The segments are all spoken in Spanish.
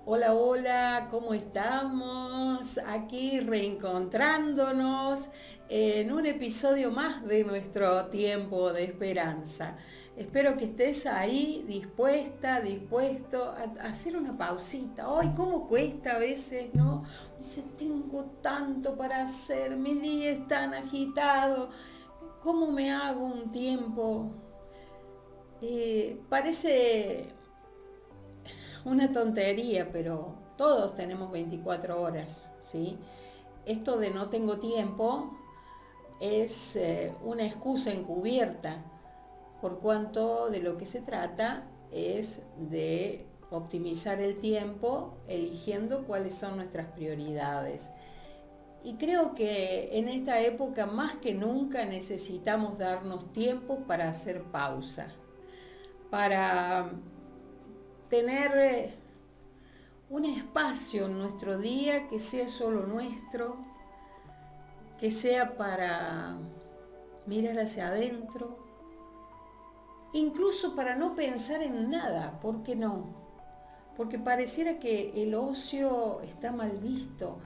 Hola, hola, ¿cómo estamos? Aquí reencontrándonos en un episodio más de nuestro tiempo de esperanza. Espero que estés ahí dispuesta, dispuesto a hacer una pausita. Ay, ¿cómo cuesta a veces, no? Dice, tengo tanto para hacer, mi día es tan agitado. ¿Cómo me hago un tiempo? Parece una tontería, pero todos tenemos 24 horas, ¿sí? Esto de no tengo tiempo es una excusa encubierta, por cuanto de lo que se trata es de optimizar el tiempo, eligiendo cuáles son nuestras prioridades. Y creo que en esta época más que nunca necesitamos darnos tiempo para hacer pausa, para tener un espacio en nuestro día que sea solo nuestro, que sea para mirar hacia adentro, incluso para no pensar en nada. ¿Por qué no? Porque pareciera que el ocio está mal visto.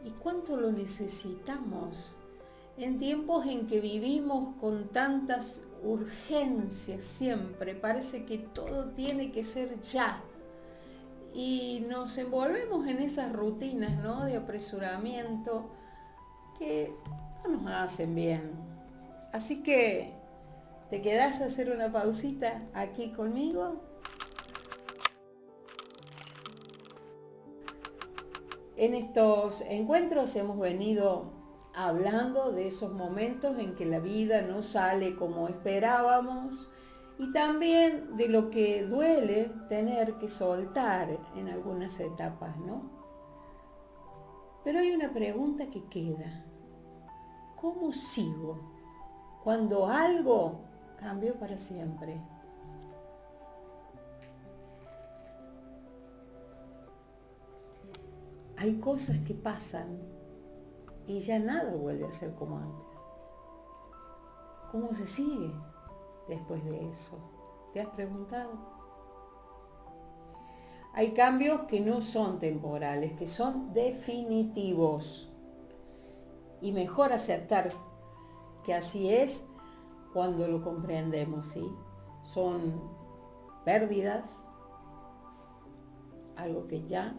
¿Y cuánto lo necesitamos? En tiempos en que vivimos con tantas urgencias siempre, parece que todo tiene que ser ya. Y nos envolvemos en esas rutinas, ¿no?, de apresuramiento que no nos hacen bien. Así que, ¿te quedás a hacer una pausita aquí conmigo? En estos encuentros hemos venido hablando de esos momentos en que la vida no sale como esperábamos y también de lo que duele tener que soltar en algunas etapas, ¿no? Pero hay una pregunta que queda. ¿Cómo sigo cuando algo cambió para siempre? Hay cosas que pasan y ya nada vuelve a ser como antes. ¿Cómo se sigue después de eso? ¿Te has preguntado? Hay cambios que no son temporales, que son definitivos. Y mejor aceptar que así es cuando lo comprendemos, ¿sí? Son pérdidas, algo que ya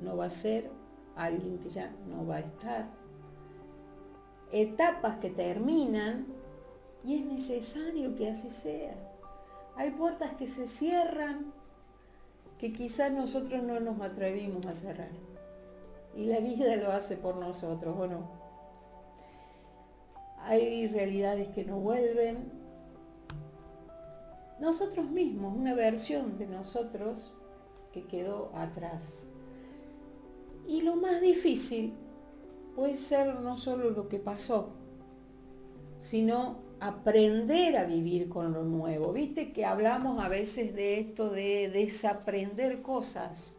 no va a ser, alguien que ya no va a estar, etapas que terminan y es necesario que así sea. Hay puertas que se cierran que quizás nosotros no nos atrevimos a cerrar y la vida lo hace por nosotros, ¿o no? Hay realidades que no vuelven. Nosotros mismos, una versión de nosotros que quedó atrás. Y lo más difícil puede ser no solo lo que pasó, sino aprender a vivir con lo nuevo. Viste que hablamos a veces de esto de desaprender cosas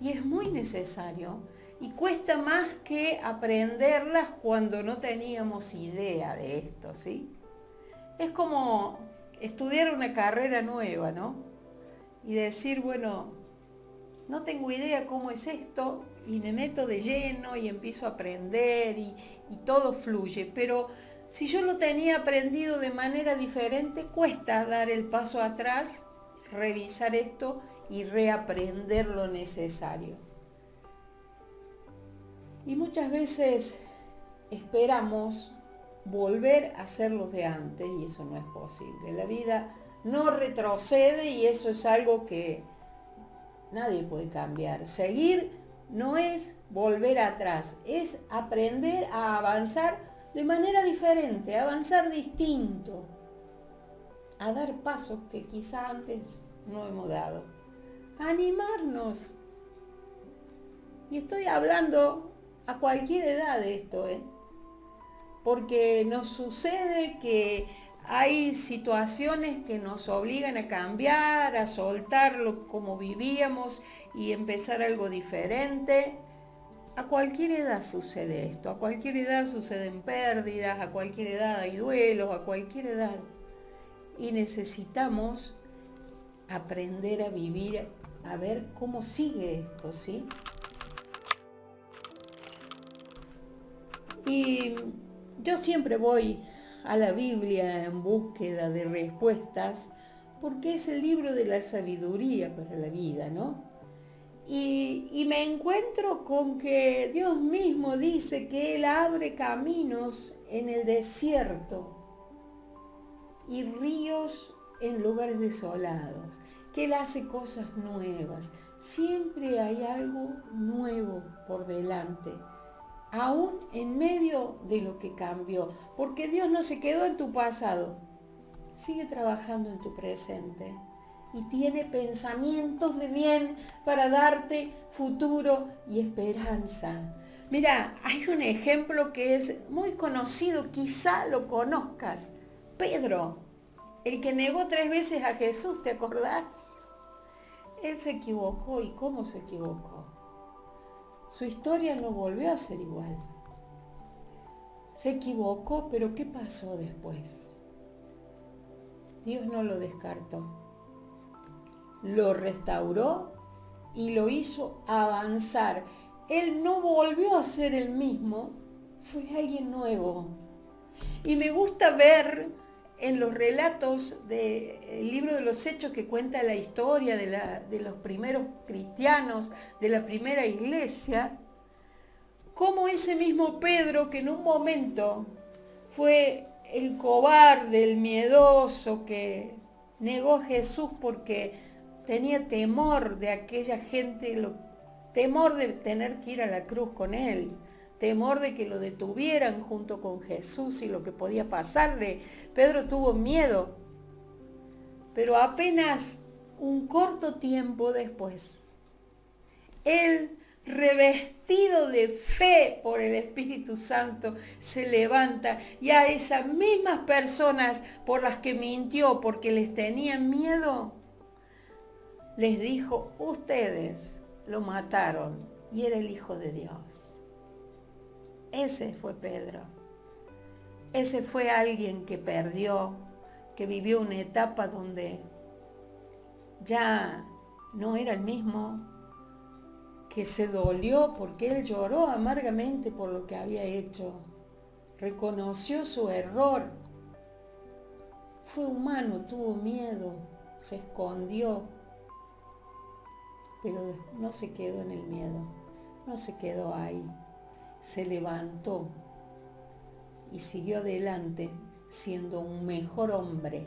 y es muy necesario y cuesta más que aprenderlas cuando no teníamos idea de esto, ¿sí? Es como estudiar una carrera nueva, ¿no? Y decir, bueno, no tengo idea cómo es esto y me meto de lleno y empiezo a aprender y todo fluye, pero si yo lo tenía aprendido de manera diferente, cuesta dar el paso atrás, revisar esto y reaprender lo necesario. Y muchas veces esperamos volver a ser los de antes y eso no es posible. La vida no retrocede y eso es algo que nadie puede cambiar. Seguir no es volver atrás, es aprender a avanzar de manera diferente, a avanzar distinto, a dar pasos que quizá antes no hemos dado. Animarnos. Y estoy hablando a cualquier edad de esto, porque nos sucede que hay situaciones que nos obligan a cambiar, a soltarlo como vivíamos y empezar algo diferente. A cualquier edad sucede esto, a cualquier edad suceden pérdidas, a cualquier edad hay duelos, a cualquier edad. Y necesitamos aprender a vivir, a ver cómo sigue esto, ¿sí? Y yo siempre voy a la Biblia en búsqueda de respuestas, porque es el libro de la sabiduría para la vida, ¿no? Y me encuentro con que Dios mismo dice que Él abre caminos en el desierto y ríos en lugares desolados, que Él hace cosas nuevas. Siempre hay algo nuevo por delante, aún en medio de lo que cambió, porque Dios no se quedó en tu pasado, sigue trabajando en tu presente y tiene pensamientos de bien para darte futuro y esperanza. Mira, hay un ejemplo que es muy conocido, quizá lo conozcas. Pedro, el que negó 3 veces a Jesús, ¿te acordás? Él se equivocó. ¿Y cómo se equivocó? Su historia no volvió a ser igual. Se equivocó, pero ¿qué pasó después? Dios no lo descartó. Lo restauró y lo hizo avanzar. Él no volvió a ser el mismo, fue alguien nuevo. Y me gusta ver en los relatos del libro de los Hechos que cuenta la historia de los primeros cristianos, de la primera iglesia, cómo ese mismo Pedro, que en un momento fue el cobarde, el miedoso, que negó a Jesús porque tenía temor de aquella gente, temor de tener que ir a la cruz con él, temor de que lo detuvieran junto con Jesús y lo que podía pasarle. Pedro tuvo miedo, pero apenas un corto tiempo después, él, revestido de fe por el Espíritu Santo, se levanta y a esas mismas personas por las que mintió porque les tenían miedo, les dijo: ustedes lo mataron y era el Hijo de Dios. Ese fue Pedro. Ese fue alguien que perdió, que vivió una etapa donde ya no era el mismo, que se dolió porque él lloró amargamente por lo que había hecho. Reconoció su error. Fue humano, tuvo miedo, se escondió, pero no se quedó en el miedo, no se quedó ahí. Se levantó y siguió adelante siendo un mejor hombre,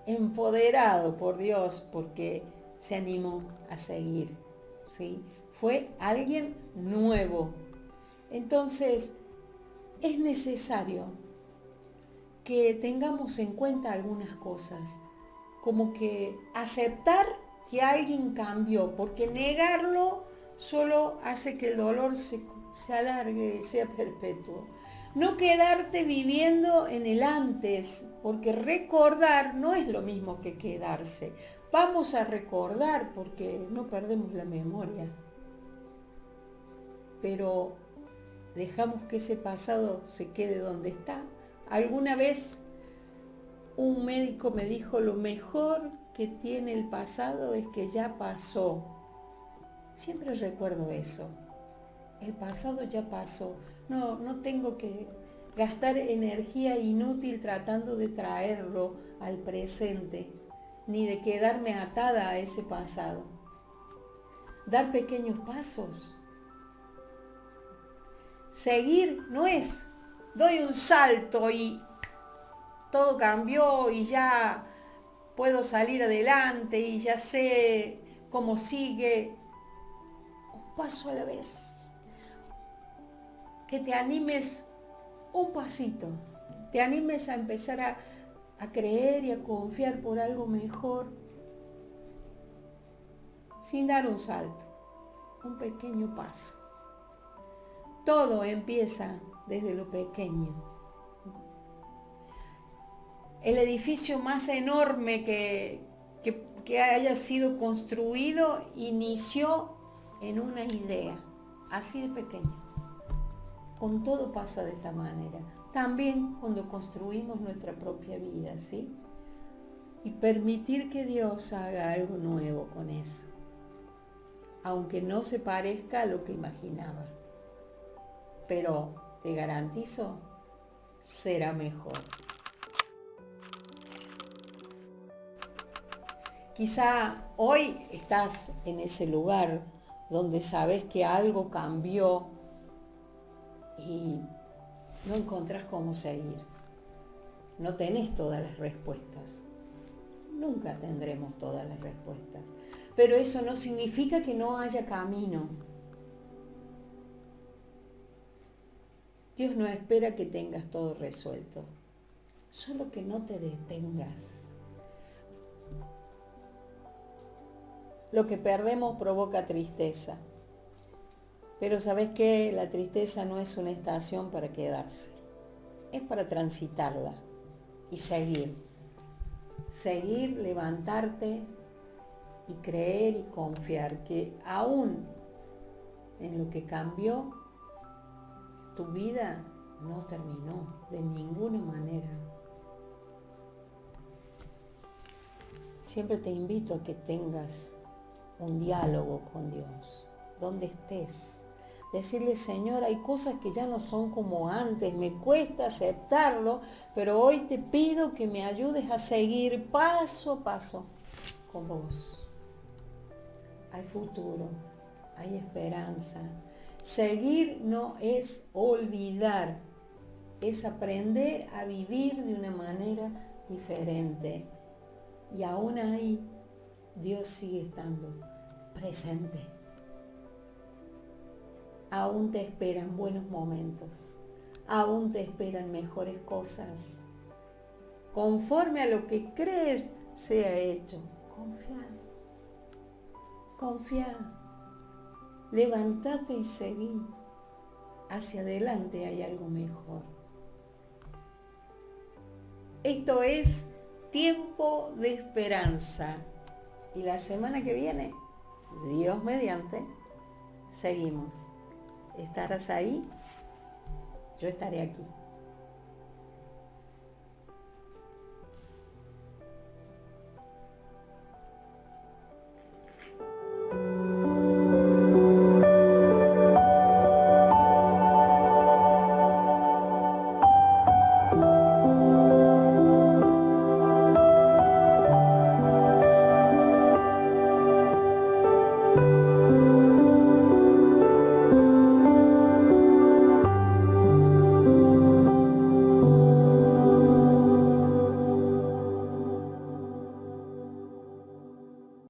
empoderado por Dios porque se animó a seguir, ¿sí? Fue alguien nuevo. Entonces, es necesario que tengamos en cuenta algunas cosas, como que aceptar que alguien cambió, porque negarlo solo hace que el dolor se alargue, sea perpetuo. No quedarte viviendo en el antes, porque recordar no es lo mismo que quedarse. Vamos a recordar porque no perdemos la memoria, pero dejamos que ese pasado se quede donde está. Alguna vez un médico me dijo: lo mejor que tiene el pasado es que ya pasó. Siempre recuerdo eso. El pasado ya pasó. No tengo que gastar energía inútil tratando de traerlo al presente, ni de quedarme atada a ese pasado. Dar pequeños pasos. Seguir no es, doy un salto y todo cambió y ya puedo salir adelante y ya sé cómo sigue. Un paso a la vez. Que te animes un pasito, te animes a empezar a creer y a confiar por algo mejor. sin dar un salto, un pequeño paso. Todo empieza desde lo pequeño. El edificio más enorme que haya sido construido inició en una idea, así de pequeña. Con todo pasa de esta manera. También cuando construimos nuestra propia vida, ¿sí? Y permitir que Dios haga algo nuevo con eso, aunque no se parezca a lo que imaginabas. Pero te garantizo, será mejor. Quizá hoy estás en ese lugar donde sabes que algo cambió y no encontrás cómo seguir. No tenés todas las respuestas. Nunca tendremos todas las respuestas. Pero eso no significa que no haya camino. Dios no espera que tengas todo resuelto. Solo que no te detengas. Lo que perdemos provoca tristeza. Pero ¿sabes qué? La tristeza no es una estación para quedarse. Es para transitarla y seguir. Seguir, levantarte y creer y confiar que aún en lo que cambió, tu vida no terminó de ninguna manera. Siempre te invito a que tengas un diálogo con Dios, donde estés. Decirle, Señor, hay cosas que ya no son como antes, me cuesta aceptarlo, pero hoy te pido que me ayudes a seguir paso a paso con vos. Hay futuro, hay esperanza. Seguir no es olvidar, es aprender a vivir de una manera diferente. Y aún ahí, Dios sigue estando presente. Aún te esperan buenos momentos, aún te esperan mejores cosas. Conforme a lo que crees sea hecho, confía, levántate y seguí. Hacia adelante hay algo mejor. Esto es Tiempo de Esperanza. Y la semana que viene, Dios mediante, seguimos. ¿Estarás ahí? Yo estaré aquí.